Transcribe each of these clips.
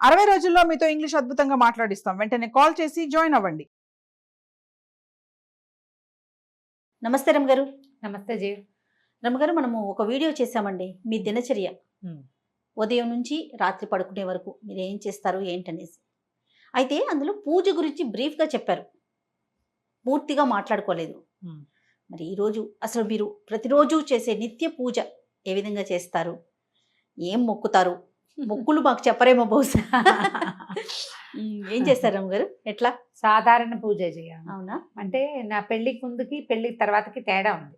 60 రోజుల్లో మీతో ఇంగ్లీష్ అద్భుతంగా మాట్లాడిస్తాం. వెంటనే కాల్ చేసి జాయిన్ అవ్వండి. నమస్తే రమగారు. నమస్తే జీ. రమగారు, మనము ఒక వీడియో చేశామండి. మీ దినచర్య ఉదయం నుంచి రాత్రి పడుకునే వరకు మీరు ఏం చేస్తారు ఏంటనేసి. అయితే అందులో పూజ గురించి బ్రీఫ్గా చెప్పారు, పూర్తిగా మాట్లాడుకోలేదు. మరి ఈరోజు అసలు మీరు ప్రతిరోజు చేసే నిత్య పూజ ఏ విధంగా చేస్తారు, ఏం మొక్కుతారు? మొక్కులు మాకు చెప్పరేమో బహుశా. ఏం చేస్తారు రమగారు? ఎట్లా? సాధారణ పూజ చేయాలి. అవునా? అంటే నా పెళ్ళికి ముందుకి పెళ్ళికి తర్వాతకి తేడా ఉంది.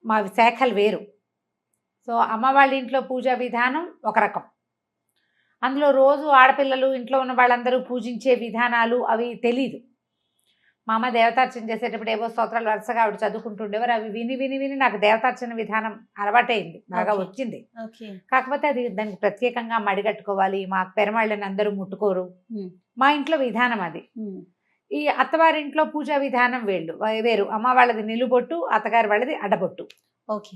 మా శాఖలు వేరు. సో అమ్మ వాళ్ళ ఇంట్లో పూజా విధానం ఒక రకం. అందులో రోజు ఆడపిల్లలు ఇంట్లో ఉన్న వాళ్ళందరూ పూజించే విధానాలు అవి తెలీదు. మా అమ్మ దేవతార్చన చేసేటప్పుడు ఏవో స్తోత్రాలు వరుసగా ఆవిడ చదువుకుంటుండేవారు. అవి విని విని విని నాకు దేవతార్చన విధానం అలవాటైంది, బాగా వచ్చింది. కాకపోతే అది దానికి ప్రత్యేకంగా మడిగట్టుకోవాలి. మా పెరమాళ్ళని అందరూ ముట్టుకోరు. మా ఇంట్లో విధానం అది. ఈ అత్తవారింట్లో పూజా విధానం వేరు. అమ్మ వాళ్ళది నిలుబొట్టు, అత్తగారి వాళ్ళది అడ్డబొట్టు. ఓకే.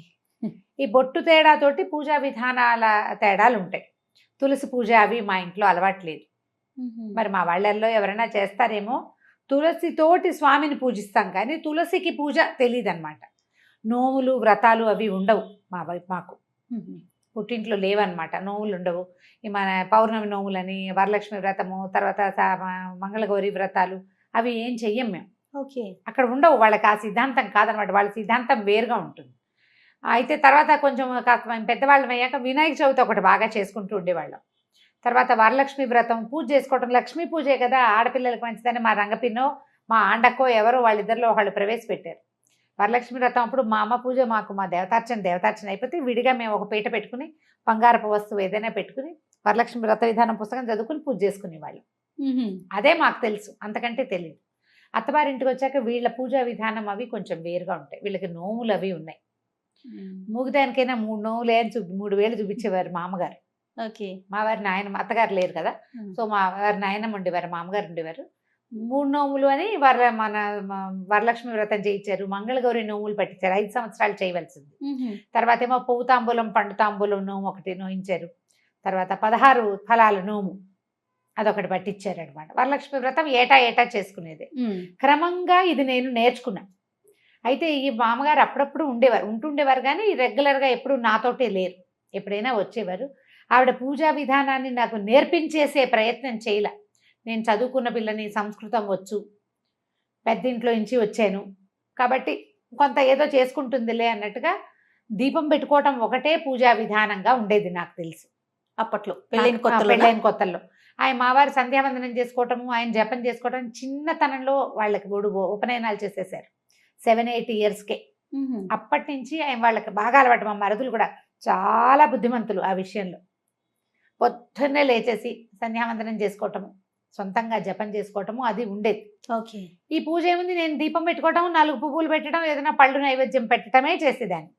ఈ బొట్టు తేడాతోటి పూజా విధానాల తేడాలు ఉంటాయి. తులసి పూజ అవి మా ఇంట్లో అలవాట్లేదు. మరి మా వాళ్ళల్లో ఎవరైనా చేస్తారేమో. తులసితోటి స్వామిని పూజిస్తాం కానీ తులసికి పూజ తెలియదు అనమాట. నోములు వ్రతాలు అవి ఉండవు మాకు. పుట్టింట్లో లేవన్నమాట, నోములు ఉండవు. ఈ మన పౌర్ణమి నోములని, వరలక్ష్మి వ్రతము, తర్వాత మంగళగౌరి వ్రతాలు అవి ఏం చెయ్యం మేము. ఓకే. అక్కడ ఉండవు. వాళ్ళకి ఆ సిద్ధాంతం కాదనమాట. వాళ్ళ సిద్ధాంతం వేరుగా ఉంటుంది. అయితే తర్వాత కొంచెం కాస్త పెద్దవాళ్ళం అయ్యాక వినాయక చవితి ఒకటి బాగా చేసుకుంటూ ఉండేవాళ్ళం. తర్వాత వరలక్ష్మి వ్రతం పూజ చేసుకోవటం. లక్ష్మీ పూజే కదా, ఆడపిల్లలకు మంచిదని మా రంగపిన్నో మా ఆండక్కో ఎవరో వాళ్ళిద్దరిలో వాళ్ళు ప్రవేశపెట్టారు వరలక్ష్మి వ్రతం. అప్పుడు మా అమ్మ పూజ, మాకు మా దేవతార్చన అయిపోతే విడిగా మేము ఒక పీట పెట్టుకుని బంగారపు వస్తువు ఏదైనా పెట్టుకుని వరలక్ష్మి వ్రత విధానం పుస్తకం చదువుకుని పూజ చేసుకునేవాళ్ళం. అదే మాకు తెలుసు, అంతకంటే తెలియదు. అత్తవారింటికి వచ్చాక వీళ్ళ పూజా విధానం అవి కొంచెం వేరుగా ఉంటాయి. వీళ్ళకి నోములు అవి ఉన్నాయి. మూగిదానికైనా 3 నోములు 3 వేలు చూపించేవారు మా అమ్మగారు. ఓకే. మా వారి నాయనమ్మ, అత్తగారు లేరు కదా, సో మా వారి నాయనమ్మ ఉండేవారు, మా అమ్మగారు ఉండేవారు. 3 నోములు అని మన వరలక్ష్మి వ్రతం చేయించారు. మంగళగౌరి నోములు పట్టించారు. 5 సంవత్సరాలు చేయవలసింది. తర్వాత ఏమో పువ్వు తాంబూలం పండు తాంబూలం నోము ఒకటి నోయించారు. తర్వాత 16 ఫలాల నోము అదొకటి పట్టించారు అనమాట. వరలక్ష్మి వ్రతం ఏటా చేసుకునేది. క్రమంగా ఇది నేను నేర్చుకున్నా. అయితే ఈ మామగారు అప్పుడప్పుడు ఉంటుండేవారు కానీ రెగ్యులర్గా ఎప్పుడు నాతోటే లేరు. ఎప్పుడైనా వచ్చేవారు. ఆవిడ పూజా విధానాన్ని నాకు నేర్పించేసే ప్రయత్నం చేయలే. నేను చదువుకున్న పిల్లని, సంస్కృతం వచ్చు, పెద్దింట్లో నుంచి వచ్చాను కాబట్టి కొంత ఏదో చేసుకుంటుందిలే అన్నట్టుగా దీపం పెట్టుకోవటం ఒకటే పూజా విధానంగా ఉండేది నాకు తెలిసి అప్పట్లో పెళ్ళైన కొత్తల్లో. ఆయన మావారు సంధ్యావందనం చేసుకోవటము, ఆయన జపం చేసుకోవటం చిన్నతనంలో వాళ్ళకి ఉపనయనాలు చేసేసారు 7-8 ఇయర్స్కే. అప్పటి నుంచి ఆయన వాళ్ళకి బాగా అలవాటు. మా మరుదులు కూడా చాలా బుద్ధిమంతులు ఆ విషయంలో. పొద్దున్నే లేచేసి సంధ్యావందనం చేసుకోవటము, సొంతంగా జపం చేసుకోవటము అది ఉండేది. ఓకే. ఈ పూజ ఏముంది, నేను దీపం పెట్టుకోవటం, 4 పువ్వులు పెట్టడం, ఏదైనా పళ్ళు నైవేద్యం పెట్టడమే చేసేదాన్ని.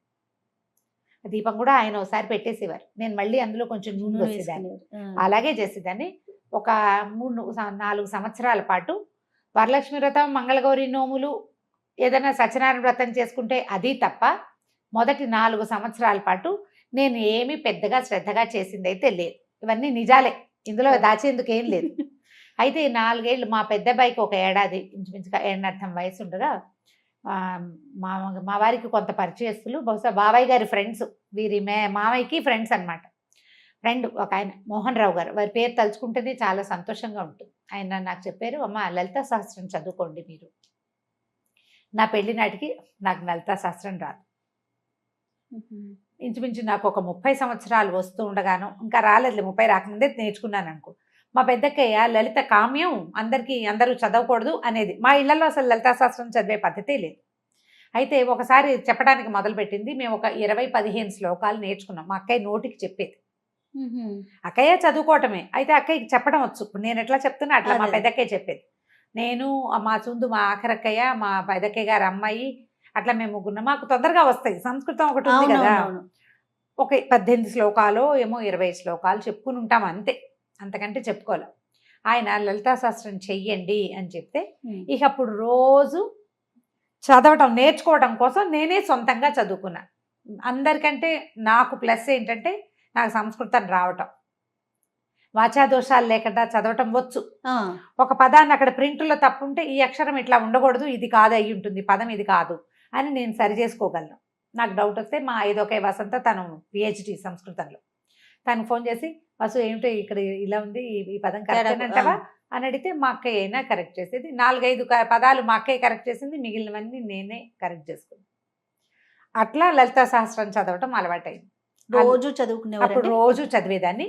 దీపం కూడా ఆయన ఒకసారి పెట్టేసేవారు, నేను మళ్ళీ అందులో కొంచెం నూనె వేసేదాన్ని. అలాగే చేసేదాన్ని. ఒక 3-4 సంవత్సరాల పాటు వరలక్ష్మి వ్రతం, మంగళగౌరి నోములు, ఏదైనా సత్యనారాయణ వ్రతం చేసుకుంటే అది తప్ప మొదటి 4 సంవత్సరాల పాటు నేను ఏమీ పెద్దగా శ్రద్ధగా చేసింది అయితే లేదు. ఇవన్నీ నిజాలే, ఇందులో దాచేందుకు ఏం లేదు. అయితే 4 ఏళ్ళు మా పెద్ద అబ్బాయికి ఒక ఏడాది ఇంచుమించుగా 1.5 వయసు ఉండగా మా వారికి కొంత పరిచయస్తులు, బహుశా బాబాయ్ గారి ఫ్రెండ్స్, వీరి మావయ్యకి ఫ్రెండ్స్ అనమాట. ఫ్రెండ్ ఒక ఆయన మోహన్ రావు గారు, వారి పేరు తలుచుకుంటేనే చాలా సంతోషంగా ఉంటుంది. ఆయన నాకు చెప్పారు, అమ్మ లలితా సహస్రం చదువుకోండి మీరు. నా పెళ్లి నాటికి నాకు లలితా సహస్రం రాదు. ఇంచుమించు నాకు ఒక 30 సంవత్సరాలు వస్తూ ఉండగాను, ఇంకా రాలేదు, 30 రాకముందే నేర్చుకున్నాను అనుకో. మా పెద్దక్కయ్య లలిత కామ్యం, అందరూ చదవకూడదు అనేది. మా ఇళ్లలో అసలు లలితా శాస్త్రం చదివే పద్ధతే లేదు. అయితే ఒకసారి చెప్పడానికి మొదలుపెట్టింది. మేము ఒక 20-15 శ్లోకాలు నేర్చుకున్నాం. మా అక్కయ్య నోటికి చెప్పేది. అక్కయ్య చదువుకోవటమే, అయితే అక్కయ్యకి చెప్పడం వచ్చు. నేను ఎట్లా చెప్తున్నా అట్లా మా పెద్దక్కయ్య చెప్పేది. నేను, మా ఆఖరక్కయ్య, మా పెద్దక్కయ్య గారు అమ్మాయి, అట్లా మేము ముగ్గురున్నాం. మాకు తొందరగా వస్తాయి. సంస్కృతం ఒకటి ఉంది కదా, ఒక 18 శ్లోకాలు ఏమో 20 శ్లోకాలు చెప్పుకుని ఉంటాం అంతే, అంతకంటే చెప్పుకోలే. ఆయన లలితా శాస్త్రం చెయ్యండి అని చెప్తే ఇక అప్పుడు రోజు చదవటం నేర్చుకోవడం కోసం నేనే సొంతంగా చదువుకున్నా. అందరికంటే నాకు ప్లస్ ఏంటంటే నాకు సంస్కృతం రావటం. వాచా దోషాలు లేకుండా చదవటం వచ్చు. ఆ, ఒక పదాన్ని అక్కడ ప్రింట్లో తప్పు ఉంటే ఈ అక్షరం ఇట్లా ఉండకూడదు, ఇది కాదు అయి ఉంటుంది, పదం ఇది కాదు అని నేను సరి చేసుకోగలను. నాకు డౌట్ వస్తే మా ఐదొకే వసంత, తను పిహెచ్డి సంస్కృతంలో, తనకు ఫోన్ చేసి వసు ఏమిటో ఇక్కడ ఇలా ఉంది, ఈ పదం కరెక్ట్ అంటావా అని అడిగితే మా అక్కయ్య అయినా కరెక్ట్ చేసేది. 4-5 పదాలు మా అక్కయ్య కరెక్ట్ చేసింది, మిగిలినవన్నీ నేనే కరెక్ట్ చేసుకున్నాను. అట్లా లలితా సహస్రం చదవటం అలవాటైంది. రోజు అప్పుడు చదువుకునేవారు. రోజు చదివేదాన్ని.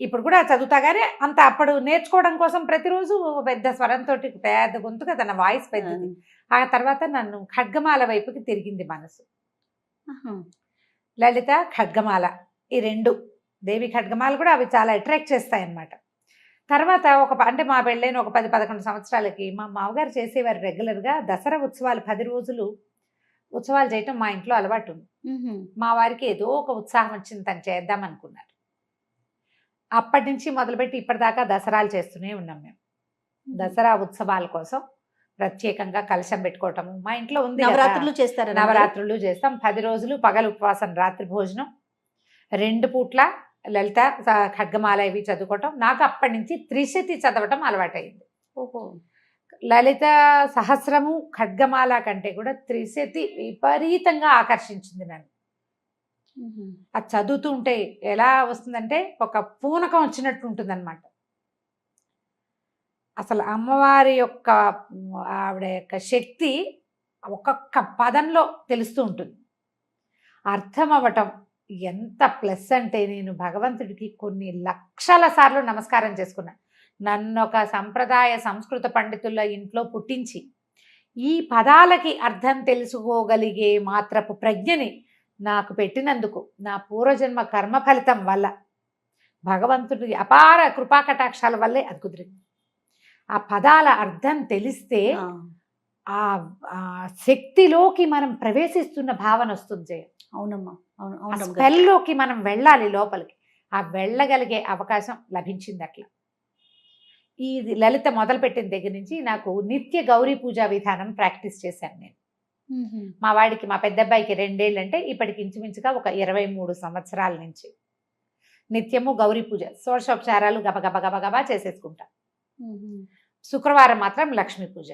ఇప్పుడు కూడా చదువుతా కానీ అంత అప్పుడు నేర్చుకోవడం కోసం ప్రతిరోజు పెద్ద స్వరంతో, పెద్ద గొంతుగా తన వాయిస్ పెద్దది. ఆ తర్వాత నన్ను ఖడ్గమాల వైపుకి తిరిగింది మనసు. లలిత, ఖడ్గమాల, ఈ 2 దేవి ఖడ్గమాల కూడా అవి చాలా అట్రాక్ట్ చేస్తాయి అన్నమాట. తర్వాత అంటే మా పెళ్ళైన ఒక 10-11 సంవత్సరాలకి మా మామగారు చేసేవారు రెగ్యులర్గా దసరా ఉత్సవాలు 10 రోజులు ఉత్సవాలు చేయటం మా ఇంట్లో అలవాటు ఉంది. మా వారికి ఏదో ఒక ఉత్సాహం వచ్చింది, తను చేద్దాం అనుకున్నారు. అప్పటి నుంచి మొదలుపెట్టి ఇప్పటిదాకా దసరాలు చేస్తూనే ఉన్నాం మేము. దసరా ఉత్సవాల కోసం ప్రత్యేకంగా కలశం పెట్టుకోవటము మా ఇంట్లో ఉంది. నవరాత్రులు చేస్తారు. నవరాత్రులు చేస్తాం. 10 రోజులు పగలు ఉపవాసం, రాత్రి భోజనం, 2 పూట్ల లలిత ఖడ్గమాల ఇవి చదువుకోవటం. నాకు అప్పటి నుంచి త్రిశతి చదవటం అలవాటైంది. ఓహో. లలిత సహస్రము ఖడ్గమాల కంటే కూడా త్రిశతి విపరీతంగా ఆకర్షించింది నన్ను. అది చదువుతూ ఉంటే ఎలా వస్తుందంటే ఒక పూనకం వచ్చినట్టు ఉంటుంది అనమాట. అసలు అమ్మవారి యొక్క ఆవిడ యొక్క శక్తి ఒక్కొక్క పదంలో తెలుస్తూ ఉంటుంది. అర్థం అవ్వటం ఎంత ప్లస్ అంటే, నేను భగవంతుడికి కొన్ని లక్షల సార్లు నమస్కారం చేసుకున్నా. నన్ను ఒక సంప్రదాయ సంస్కృత పండితుల ఇంట్లో పుట్టించి ఈ పదాలకి అర్థం తెలుసుకోగలిగే మాత్రపు ప్రజ్ఞని నాకు పెట్టినందుకు, నా పూర్వజన్మ కర్మ ఫలితం వల్ల, భగవంతుడి అపార కృపాకటాక్షాల వల్లే అది కుదిరింది. ఆ పదాల అర్థం తెలిస్తే ఆ శక్తిలోకి మనం ప్రవేశిస్తున్న భావన వస్తుంది. అవునమ్మా, అవును. స్పెల్లోకి మనం వెళ్ళాలి లోపలికి. ఆ వెళ్ళగలిగే అవకాశం లభించింది. అట్లా ఈ లలిత మొదలుపెట్టిన దగ్గర నుంచి నాకు నిత్య గౌరీ పూజా విధానం ప్రాక్టీస్ చేశాను నేను. మా వాడికి, మా పెద్ద అబ్బాయికి 2 ఏళ్ళు అంటే ఇప్పటికి ఇంచుమించుగా ఒక 23 సంవత్సరాల నుంచి నిత్యము గౌరీ పూజ, షోడశోపచారాలు గబగబ గబగబా చేసేసుకుంటా. శుక్రవారం మాత్రం లక్ష్మీ పూజ.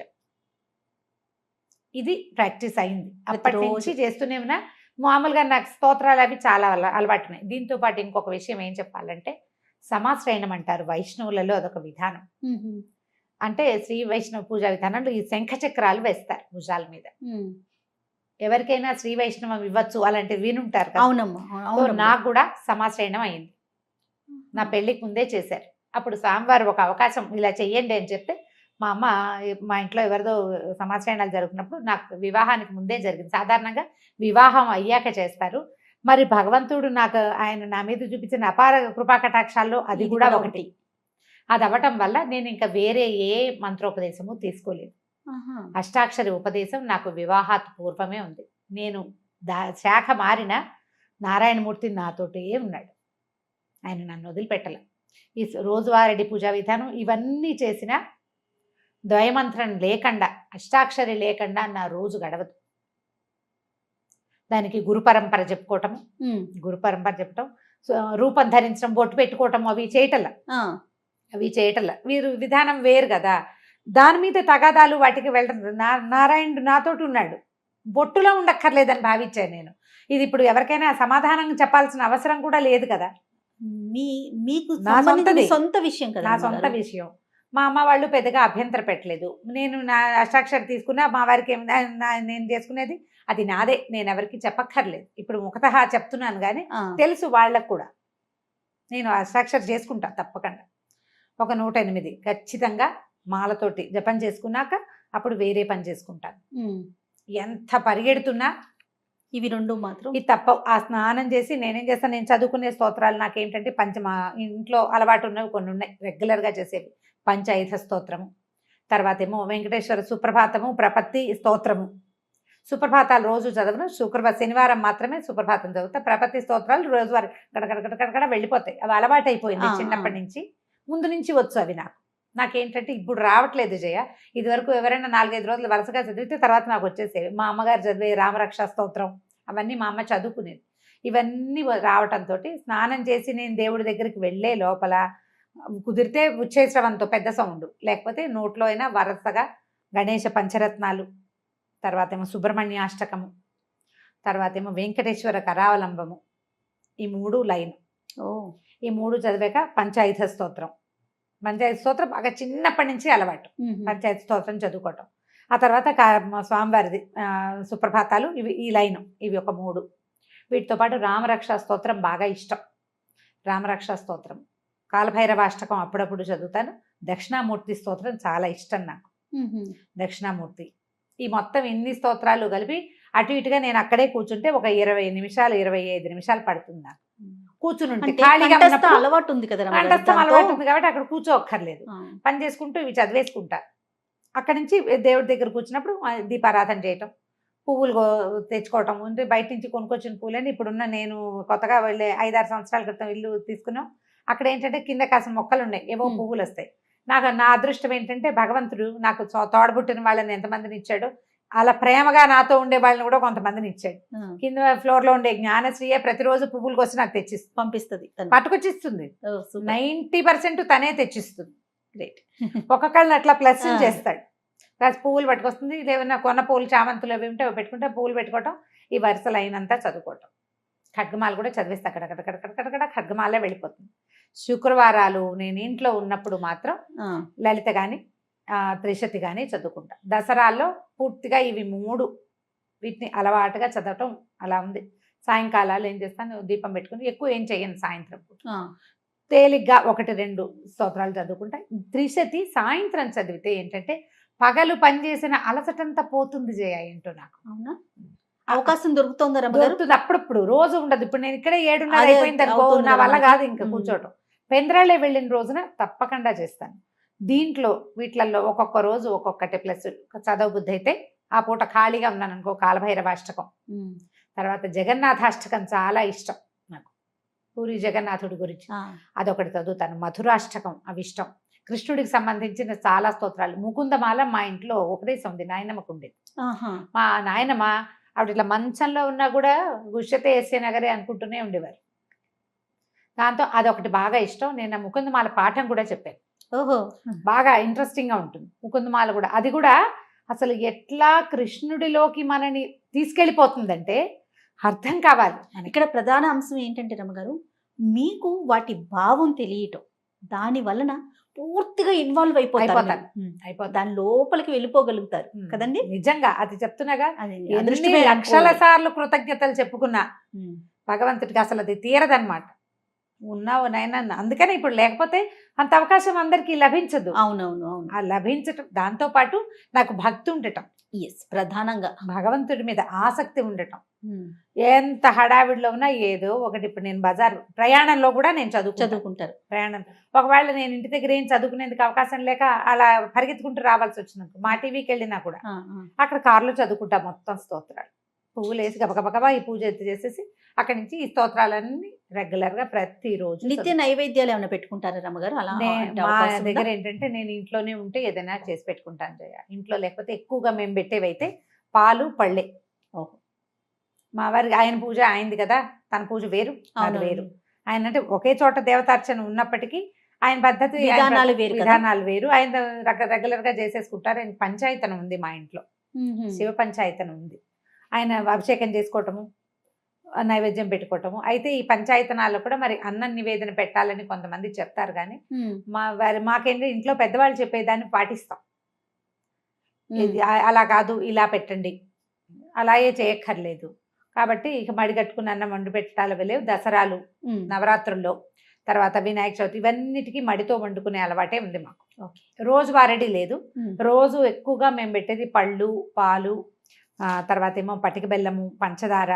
ఇది ప్రాక్టీస్ అయింది. అప్పటి నుంచి చేస్తూనే ఉన్నా. మామూలుగా నాకు స్తోత్రాలు అవి చాలా అలవాటున్నాయి. దీంతో పాటు ఇంకొక విషయం ఏం చెప్పాలంటే, సమాశ్రయణం అంటారు వైష్ణవులలో, అదొక విధానం. అంటే శ్రీ వైష్ణవ పూజా విధానంలో ఈ శంఖ చక్రాలు వేస్తారు భుజాల మీద. ఎవరికైనా శ్రీ వైష్ణవం ఇవ్వచ్చు అలాంటివి వినుంటారు కదా. అవునమ్మా. నాకు కూడా సమాశ్రయణం అయింది. నా పెళ్లికి ముందే చేశారు. అప్పుడు స్వామివారు ఒక అవకాశం ఇలా చెయ్యండి అని చెప్తే, మా అమ్మ మా ఇంట్లో ఎవరిదో సమాశ్రయణాలు జరుగుతున్నప్పుడు, నాకు వివాహానికి ముందే జరిగింది. సాధారణంగా వివాహం అయ్యాక చేస్తారు. మరి భగవంతుడు నాకు, ఆయన నా మీద చూపించిన అపార కృపాకటాక్షాల్లో అది కూడా ఒకటి. అది అవ్వటం వల్ల నేను ఇంకా వేరే ఏ మంత్రోపదేశము తీసుకోలేదు. అష్టాక్షరి ఉపదేశం నాకు వివాహాత్ పూర్వమే ఉంది. నేను శాఖ మారిన నారాయణమూర్తి నాతోటే ఉన్నాడు. ఆయన నన్ను వదిలిపెట్టల. ఈ రోజువారీ పూజా విధానం ఇవన్నీ చేసిన ద్వయమంత్రం లేకుండా, అష్టాక్షరి లేకుండా నా రోజు గడవదు. దానికి గురు పరంపర చెప్పుకోవటం, రూపం ధరించడం, బొట్టు పెట్టుకోవటం, అవి చేయటల్లా. వీరు విధానం వేరు కదా. దాని మీద తగాదాలు వాటికి వెళ్ళడం. నారాయణుడు నాతోటి ఉన్నాడు, బొట్టులో ఉండక్కర్లేదని భావించాను నేను. ఇది ఇప్పుడు ఎవరికైనా సమాధానం చెప్పాల్సిన అవసరం కూడా లేదు కదా. మీకు నా సొంత విషయం కదా, నా సొంత విషయం. మా అమ్మ వాళ్ళు పెద్దగా అభ్యంతర పెట్టలేదు. నేను నా అష్టాక్షరి తీసుకున్నా, మా వారికి నేను చేసుకునేది అది నాదే, నేను ఎవరికి చెప్పక్కర్లేదు. ఇప్పుడు ముఖతః చెప్తున్నాను కానీ తెలుసు వాళ్ళకు కూడా. నేను అష్టాక్షరి చేసుకుంటా తప్పకుండా. ఒక 108 ఖచ్చితంగా మాలతోటి జపం చేసుకున్నాక అప్పుడు వేరే పని చేసుకుంటాను. ఎంత పరిగెడుతున్నా ఇవి 2 మాత్రం ఇది తప్ప. ఆ స్నానం చేసి నేనేం చేస్తాను, నేను చదువుకునే స్తోత్రాలు నాకేంటంటే మా ఇంట్లో అలవాటు ఉన్నవి కొన్ని ఉన్నాయి రెగ్యులర్గా చేసేవి. పంచాయుధ స్తోత్రము, తర్వాత ఏమో వెంకటేశ్వర సుప్రభాతము, ప్రపత్తి స్తోత్రము. సుప్రభాతాలు రోజు చదవను, శనివారం మాత్రమే సుప్రభాతం చదువుతా. ప్రపత్తి స్తోత్రాలు రోజువారి గడగడ వెళ్ళిపోతాయి. అవి అలవాటు అయిపోయింది చిన్నప్పటి నుంచి. ముందు నుంచి వచ్చు అవి నాకేంటంటే ఇప్పుడు రావట్లేదు జయ. ఇదివరకు ఎవరైనా 4-5 రోజులు వరుసగా చదివితే తర్వాత నాకు వచ్చేసేవి. మా అమ్మగారు చదివే రామరక్షా స్తోత్రం అవన్నీ మా అమ్మ చదువుకునేది. ఇవన్నీ రావటంతో స్నానం చేసి నేను దేవుడి దగ్గరికి వెళ్ళే లోపల కుదిరితే ఉచ్చేశ్రవంతో పెద్ద సౌండ్, లేకపోతే నోట్లో అయినా వరుసగా గణేష పంచరత్నాలు, తర్వాత ఏమో సుబ్రహ్మణ్యాష్టకము, తర్వాత ఏమో వెంకటేశ్వర కరావలంబము, ఈ 3 లైన్. ఈ 3 చదివాక పంచాయుధ స్తోత్రం. పంచాయతీ స్తోత్రం బాగా చిన్నప్పటి నుంచి అలవాటు, పంచాయతీ స్తోత్రం చదువుకోవటం. ఆ తర్వాత స్వామివారిది సుప్రభాతాలు, ఇవి ఈ లైను, ఇవి ఒక 3. వీటితో పాటు రామరక్షా స్తోత్రం బాగా ఇష్టం. రామరక్షా స్తోత్రం, కాలభైరవాష్టకం అప్పుడప్పుడు చదువుతాను. దక్షిణామూర్తి స్తోత్రం చాలా ఇష్టం నాకు. దక్షిణామూర్తి, ఈ మొత్తం ఇన్ని స్తోత్రాలు కలిపి అటు ఇటుగా నేను అక్కడే కూర్చుంటే ఒక 20 నిమిషాలు 25 నిమిషాలు పడుతుంది నాకు కూర్చుని ఉంటే. ఖాళీగా అలవాటు ఉంది కదా, కంఠస్థం అలవాటు ఉంది కాబట్టి అక్కడ కూర్చోక్కర్లేదు, పని చేసుకుంటూ ఇవి చదివేసుకుంటా. అక్కడి నుంచి దేవుడి దగ్గర కూర్చున్నప్పుడు దీపారాధన చేయటం, పువ్వులు తెచ్చుకోవటం. అంటే బయట నుంచి కొనుక్కొచ్చిన పువ్వులని ఇప్పుడున్న నేను కొత్తగా వెళ్ళే 5-6 సంవత్సరాల క్రితం ఇల్లు తీసుకున్నాం. అక్కడ ఏంటంటే కింద కాసిన మొక్కలు ఉన్నాయి, ఏవో పువ్వులు వస్తాయి. నా అదృష్టం ఏంటంటే భగవంతుడు నాకు తోడబుట్టిన వాళ్ళని ఎంతమందిని ఇచ్చాడో, అలా ప్రేమగా నాతో ఉండే వాళ్ళని కూడా కొంతమందిని ఇచ్చాడు. కింద ఫ్లోర్ లో ఉండే జ్ఞానశ్రీయే ప్రతిరోజు పువ్వులు కోసి నాకు తెచ్చిస్తుంది, పంపిస్తుంది, పట్టుకొచ్చిస్తుంది. 90% తనే తెచ్చిస్తుంది. గ్రేట్. ఒక్కొక్కళ్ళని అట్లా ప్లస్ చేస్తాడు. ప్లస్ పువ్వులు పట్టుకొస్తుంది. ఏమైనా కొన్న పువ్వులు, చామంతులు అవి ఉంటే అవి పెట్టుకుంటే పువ్వులు పెట్టుకోవటం, ఈ వరుస లైన్ అంతా చదువుకోవటం. ఖడ్గమాలు కూడా చదివేస్తే అక్కడక్కడ ఖడ్గమాలే వెళ్ళిపోతుంది. శుక్రవారాలు నేను ఇంట్లో ఉన్నప్పుడు మాత్రం లలిత కానీ త్రిశతి కానీ చదువుకుంటా. దసరాల్లో పూర్తిగా ఇవి 3 వీటిని అలవాటుగా చదవటం అలా ఉంది. సాయంకాలాలు ఏం చేస్తాను, దీపం పెట్టుకుని ఎక్కువ ఏం చెయ్యను. సాయంత్రం తేలిగ్గా 1-2 స్తోత్రాలు చదువుకుంటా. త్రిశతి సాయంత్రం చదివితే ఏంటంటే పగలు పనిచేసిన అలసటంతా పోతుంది జయ. ఏంటో నాకు అవునా అవకాశం దొరుకుతుంది, దొరుకుతుంది అప్పుడప్పుడు, రోజు ఉండదు. ఇప్పుడు నేను ఇక్కడే 7:30 అయిపోయింది అనుకో, నా వల్ల కాదు ఇంకా కూర్చోవటం. పెంద్రాలే వెళ్ళిన రోజున తప్పకుండా చేస్తాను. దీంట్లో వీటిలలో ఒక్కొక్క రోజు ఒక్కొక్కటి ప్లస్ చదవబుద్ధి అయితే ఆ పూట ఖాళీగా ఉన్నాను అనుకో, కాలభైరవాష్టకం, తర్వాత జగన్నాథాష్టకం చాలా ఇష్టం నాకు, పూరి జగన్నాథుడి గురించి అదొకటి చదువుతాను. మధురాష్టకం అవి ఇష్టం. కృష్ణుడికి సంబంధించిన చాలా స్తోత్రాలు. ముకుందమాల మా ఇంట్లో ఉపదేశం ఉంది, నాయనమ్మకు ఉండేది. మా నాయనమ్మ ఆవిడ ఇట్లా మంచంలో ఉన్నా కూడా గుష్యతే ఎస్సే నగరే అనుకుంటూనే ఉండేవారు. దాంతో అదొకటి బాగా ఇష్టం. నేను ఆ ముకుందమాల పాఠం కూడా చెప్పాను. ఓహో, బాగా ఇంట్రెస్టింగ్ గా ఉంటుంది ముకుందమాల కూడా. అది కూడా అసలు ఎట్లా కృష్ణుడిలోకి మనని తీసుకెళ్ళిపోతుందంటే అర్థం కావాలి. ఇక్కడ ప్రధాన అంశం ఏంటంటే రమ్మగారు, మీకు వాటి భావం తెలియటం, దాని వలన పూర్తిగా ఇన్వాల్వ్ అయిపోతారు, దాని లోపలికి వెళ్ళిపోగలుగుతారు కదండి. నిజంగా అది చెప్తున్నాగా, లక్షల సార్లు కృతజ్ఞతలు చెప్పుకున్నా భగవంతుడికి అసలు అది తీరదన్నమాట. ఉన్నావు నాయన. అందుకని ఇప్పుడు లేకపోతే అంత అవకాశం అందరికీ లభించదు. అవునవును అవును. ఆ లభించటం, దాంతో పాటు నాకు భక్తి ఉండటం, ప్రధానంగా భగవంతుడి మీద ఆసక్తి ఉండటం. ఎంత హడావిడిలో ఉన్నా ఏదో ఒకటి. ఇప్పుడు నేను బజార్ ప్రయాణంలో కూడా నేను చదువుకుంటారు. ప్రయాణం ఒకవేళ నేను ఇంటి దగ్గర ఏం చదువుకునేందుకు అవకాశం లేక అలా పరిగెత్తుకుంటూ రావాల్సి వచ్చింది, మా టీవీకి వెళ్ళినా కూడా అక్కడ కారులో చదువుకుంటా మొత్తం స్తోత్రాలు. పువ్వులు వేసి గబగబా ఈ పూజ చేసేసి అక్కడి నుంచి ఈ స్తోత్రాలన్నీ రెగ్యులర్ గా ప్రతిరోజు. నిత్య నైవేద్యాలు ఏమైనా పెట్టుకుంటారా రమ్మగారు? అలా మా దగ్గర ఏంటంటే నేను ఇంట్లోనే ఉంటే ఏదైనా చేసి పెట్టుకుంటాను జయ. ఇంట్లో లేకపోతే ఎక్కువగా మేము పెట్టేవైతే పాలు పళ్ళే. ఓహో, మా వారికి ఆయన పూజ అయింది కదా, తన పూజ వేరు అది వేరు. ఆయన అంటే ఒకే చోట దేవతార్చన ఉన్నప్పటికీ ఆయన పద్ధతి విధానాలు వేరు. ఆయన రెగ్యులర్ గా చేసేసుకుంటారు. ఆయన పంచాయతనం ఉంది మా ఇంట్లో, శివ పంచాయతనం ఉంది. ఆయన అభిషేకం చేసుకోవటము, నైవేద్యం పెట్టుకోవటము. అయితే ఈ పంచాయతనాల్లో కూడా మరి అన్నం నివేదన పెట్టాలని కొంతమంది చెప్తారు, కానీ మాకేంటి ఇంట్లో పెద్దవాళ్ళు చెప్పేదాన్ని పాటిస్తాం. అలా కాదు, ఇలా పెట్టండి, అలాగే చేయక్కర్లేదు. కాబట్టి ఇక మడి కట్టుకుని అన్నం వండి పెట్టాలి లేవు. దసరాలు, నవరాత్రుల్లో, తర్వాత వినాయక చవితి, ఇవన్నిటికీ మడితో వండుకునే అలవాటే ఉంది మాకు. రోజు వారడి లేదు. రోజు ఎక్కువగా మేము పెట్టేది పళ్ళు, పాలు, తర్వాత ఏమో పటిక బెల్లము, పంచదార,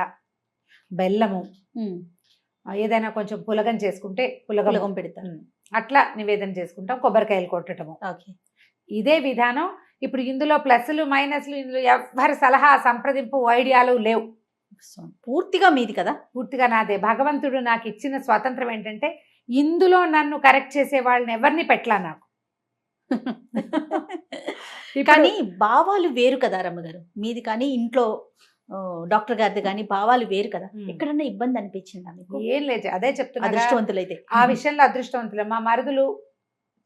బెల్లము, ఏదైనా కొంచెం పులగం చేసుకుంటే పులగం పెడతాం, అట్లా నివేదన చేసుకుంటాం. కొబ్బరికాయలు కొట్టడము. ఇదే విధానం. ఇప్పుడు ఇందులో ప్లస్లు మైనస్లు ఇందులో ఎవరి సలహా సంప్రదింపు ఐడియాలు లేవు. పూర్తిగా మీది కదా, పూర్తిగా నాదే. భగవంతుడు నాకు ఇచ్చిన స్వాతంత్రం ఏంటంటే ఇందులో నన్ను కరెక్ట్ చేసే వాళ్ళని ఎవరిని పెట్టలా నాకు. కానీ భావాలు వేరు కదా రమ్మగారు మీది, కానీ ఇంట్లో డాక్టర్ గారిది కానీ భావాలు వేరు కదా. ఎక్కడన్నా ఇబ్బంది అనిపించిందా మీకు? ఏం లేదు, అదే చెప్తున్నా, అదృష్టవంతులైతే ఆ విషయంలో అదృష్టవంతులే. మా మరుదులు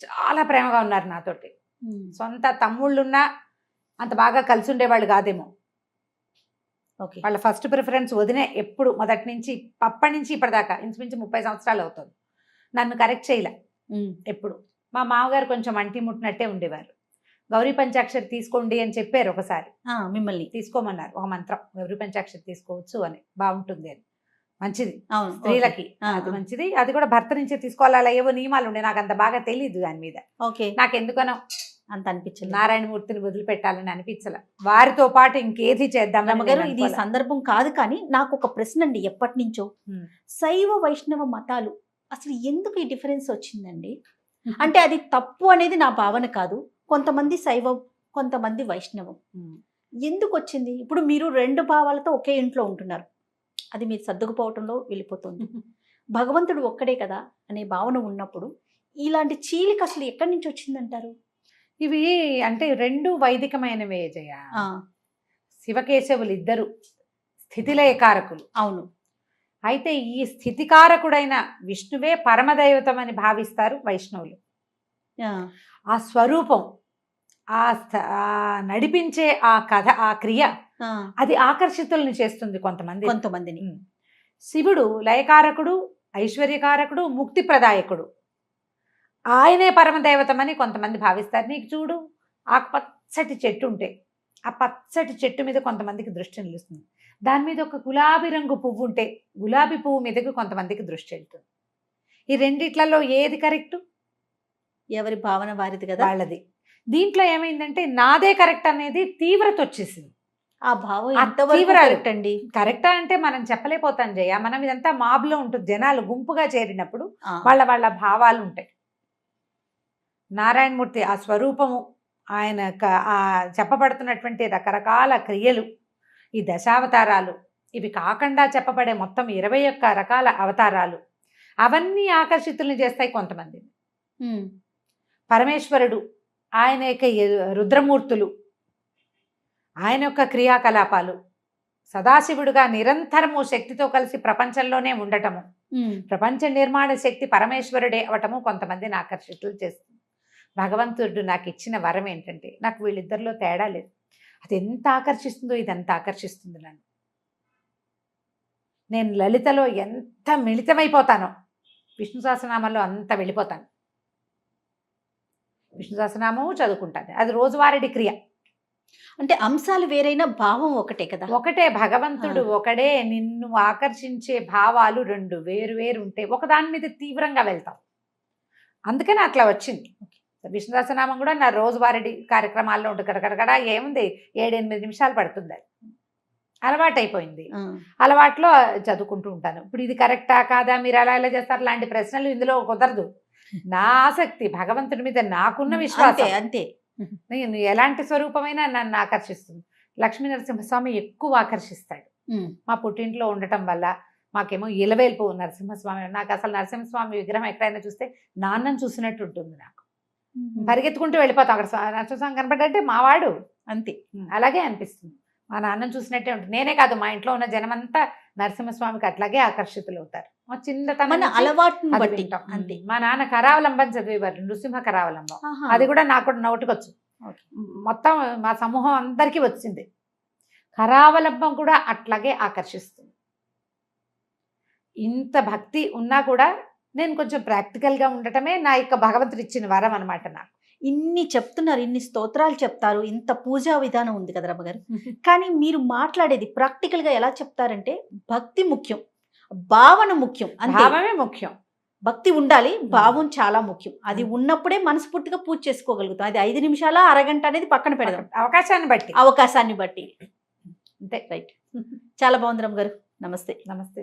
చాలా ప్రేమగా ఉన్నారు నాతోటి. ఉమ్. సొంత తమ్ముళ్ళున్నా అంత బాగా కలిసి ఉండేవాళ్ళు కాదేమో. ఓకే. వాళ్ళ ఫస్ట్ ప్రిఫరెన్స్ వదినే ఎప్పుడు మొదటి నుంచి అప్పటి నుంచి ఇప్పటిదాకా ఇంచుమించు 30 సంవత్సరాలు అవుతుంది. నన్ను కరెక్ట్ చేయలే ఉమ్. ఎప్పుడు. మా మామగారు కొంచెం అంటి ముట్టినట్టే ఉండేవారు. గౌరీ పంచాక్షరి తీసుకోండి అని చెప్పారు ఒకసారి. మిమ్మల్ని తీసుకోమన్నారు ఒక మంత్రం, గౌరీ పంచాక్షరి తీసుకోవచ్చు అని, బాగుంటుంది అని, మంచిది అవును స్త్రీలకి, అది మంచిది. అది కూడా భర్త నుంచే తీసుకోవాలి, అలా ఏవో నియమాలు ఉండే, నాకు అంత బాగా తెలియదు దాని మీద. ఓకే. నాకు ఎందుకనో అంత అనిపించింది. నారాయణమూర్తిని వదిలిపెట్టాలని అనిపించలే, వారితో పాటు ఇంకేది చేద్దాం. రమ్మగారు ఇది సందర్భం కాదు, కానీ నాకు ఒక ప్రశ్న అండి ఎప్పటి నుంచో. శైవ వైష్ణవ మతాలు అసలు ఎందుకు ఈ డిఫరెన్స్ వచ్చిందండి? అంటే అది తప్పు అనేది నా భావన కాదు. కొంతమంది శైవం, కొంతమంది వైష్ణవం. ఎందుకు వచ్చింది? ఇప్పుడు మీరు 2 భావాలతో ఒకే ఇంట్లో ఉంటున్నారు, అది మీరు సర్దుకుపోవటంలో వెళ్ళిపోతుంది. భగవంతుడు ఒక్కడే కదా అనే భావన ఉన్నప్పుడు ఇలాంటి చీలిక అసలు ఎక్కడి నుంచి వచ్చిందంటారు? ఇవి అంటే 2 వైదికమైనవే జయ. శివకేశవులు ఇద్దరు స్థితిలయకారకులు. అవును. అయితే ఈ స్థితికారకుడైన విష్ణువే పరమదైవతం అని భావిస్తారు వైష్ణవులు. ఆ స్వరూపం, ఆ నడిపించే ఆ కథ, ఆ క్రియ, అది ఆకర్షితుల్ని చేస్తుంది కొంతమందిని. శివుడు లయకారకుడు, ఐశ్వర్యకారకుడు, ముక్తి ప్రదాయకుడు, ఆయనే పరమదైవతమని కొంతమంది భావిస్తారు. నీకు చూడు, ఆ పచ్చటి చెట్టు ఉంటే ఆ పచ్చటి చెట్టు మీద కొంతమందికి దృష్టి నిలుస్తుంది. దాని మీద ఒక గులాబీ రంగు పువ్వు ఉంటే గులాబీ పువ్వు మీదకి కొంతమందికి దృష్టి వెళ్తుంది. ఈ రెండిట్లలో ఏది కరెక్ట్? ఎవరి భావన వారిది కదా, వాళ్ళది. దీంట్లో ఏమైందంటే నాదే కరెక్ట్ అనేది తీవ్రత వచ్చేసింది. ఆ భావం కరెక్ట్ అండి. కరెక్టా అంటే మనం చెప్పలేకపోతాం జయ. మనం ఇదంతా మాబ్లో ఉంటుంది, జనాలు గుంపుగా చేరినప్పుడు వాళ్ళ భావాలు ఉంటాయి. నారాయణమూర్తి ఆ స్వరూపము, ఆయన ఆ చెప్పబడుతున్నటువంటి రకరకాల క్రియలు, ఈ దశావతారాలు, ఇవి కాకుండా చెప్పబడే మొత్తం 21 రకాల అవతారాలు, అవన్నీ ఆకర్షితుల్ని చేస్తాయి కొంతమందిని. పరమేశ్వరుడు, ఆయన యొక్క రుద్రమూర్తులు, ఆయన యొక్క క్రియాకలాపాలు, సదాశివుడుగా నిరంతరము శక్తితో కలిసి ప్రపంచంలోనే ఉండటము, ప్రపంచ నిర్మాణ శక్తి పరమేశ్వరుడే అవటము కొంతమందిని ఆకర్షితులు చేస్తుంది. భగవంతుడు నాకు ఇచ్చిన వరం ఏంటంటే, నాకు వీళ్ళిద్దరిలో తేడా లేదు. అది ఎంత ఆకర్షిస్తుందో ఇదంతా ఆకర్షిస్తుంది నన్ను. నేను లలితలో ఎంత మిళితమైపోతానో విష్ణు సహస్రనామంలో అంత వెళ్ళిపోతాను. విష్ణు సహస్రనామము చదువుకుంటాను, అది రోజువారీ క్రియ. అంటే అంశాలు వేరైనా భావం ఒకటే కదా. ఒకటే, భగవంతుడు ఒకడే. నిన్ను ఆకర్షించే భావాలు 2 వేరు ఉంటే ఒకదాని మీద తీవ్రంగా వెళ్తాం. అందుకని అట్లా వచ్చింది. విష్ణు సహస్రనామం కూడా నా రోజువారీ కార్యక్రమాల్లో ఉంటుంది. కడకడగడ ఏముంది, 7-8 నిమిషాలు పడుతుంది. అది అలవాటు అయిపోయింది. అలవాట్లో చదువుకుంటూ ఉంటాను. ఇప్పుడు ఇది కరెక్టా కాదా, మీరు అలా ఎలా చేస్తారు, లాంటి ప్రశ్నలు ఇందులో కుదరదు. నా ఆసక్తి భగవంతుడి మీద నాకున్న విశ్వాసం అంతే. నేను ఎలాంటి స్వరూపమైనా నన్ను ఆకర్షిస్తుంది. లక్ష్మీ నరసింహస్వామి ఎక్కువ ఆకర్షిస్తాడు. మా పుట్టింట్లో ఉండటం వల్ల మాకేమో ఇలవేల్పు నరసింహస్వామి. నాకు అసలు నరసింహస్వామి విగ్రహం ఎక్కడైనా చూస్తే నాన్నని చూసినట్టు ఉంటుంది. నాకు పరిగెత్తుకుంటూ వెళ్ళిపోతాం. అక్కడ నరసింహస్వామి కనపడ్డంటే మావాడు అంతే, అలాగే అనిపిస్తుంది. మా నాన్నని చూసినట్టే ఉంటుంది. నేనే కాదు, మా ఇంట్లో ఉన్న జనమంతా నరసింహస్వామికి అట్లాగే ఆకర్షితులు అవుతారు. మా చిన్నతనం అలవాటును బట్టి అంతే. మా నాన్న కరావలంబం చదివేవారు, నృసింహ కరావలంబం. అది కూడా నాకు కూడా నోటికొచ్చు. మొత్తం మా సమూహం అందరికీ వచ్చింది. కరావలంబం కూడా అట్లాగే ఆకర్షిస్తుంది. ఇంత భక్తి ఉన్నా కూడా నేను కొంచెం ప్రాక్టికల్గా ఉండటమే నా యొక్క భగవంతుడు ఇచ్చిన వరం అనమాట. నాకు ఇన్ని చెప్తున్నారు, ఇన్ని స్తోత్రాలు చెప్తారు, ఇంత పూజా విధానం ఉంది కదా రమ్మగారు. కానీ మీరు మాట్లాడేది ప్రాక్టికల్గా ఎలా చెప్తారంటే, భక్తి ముఖ్యం, భావన ముఖ్యం. భావమే ముఖ్యం. భక్తి ఉండాలి, భావం చాలా ముఖ్యం. అది ఉన్నప్పుడే మనస్ఫూర్తిగా పూజ చేసుకోగలుగుతాం. అది 5 నిమిషాల అరగంట అనేది పక్కన పెడదాం, అవకాశాన్ని బట్టి. అంతే, రైట్. చాలా బాగుంది రమ్మగారు. నమస్తే. నమస్తే.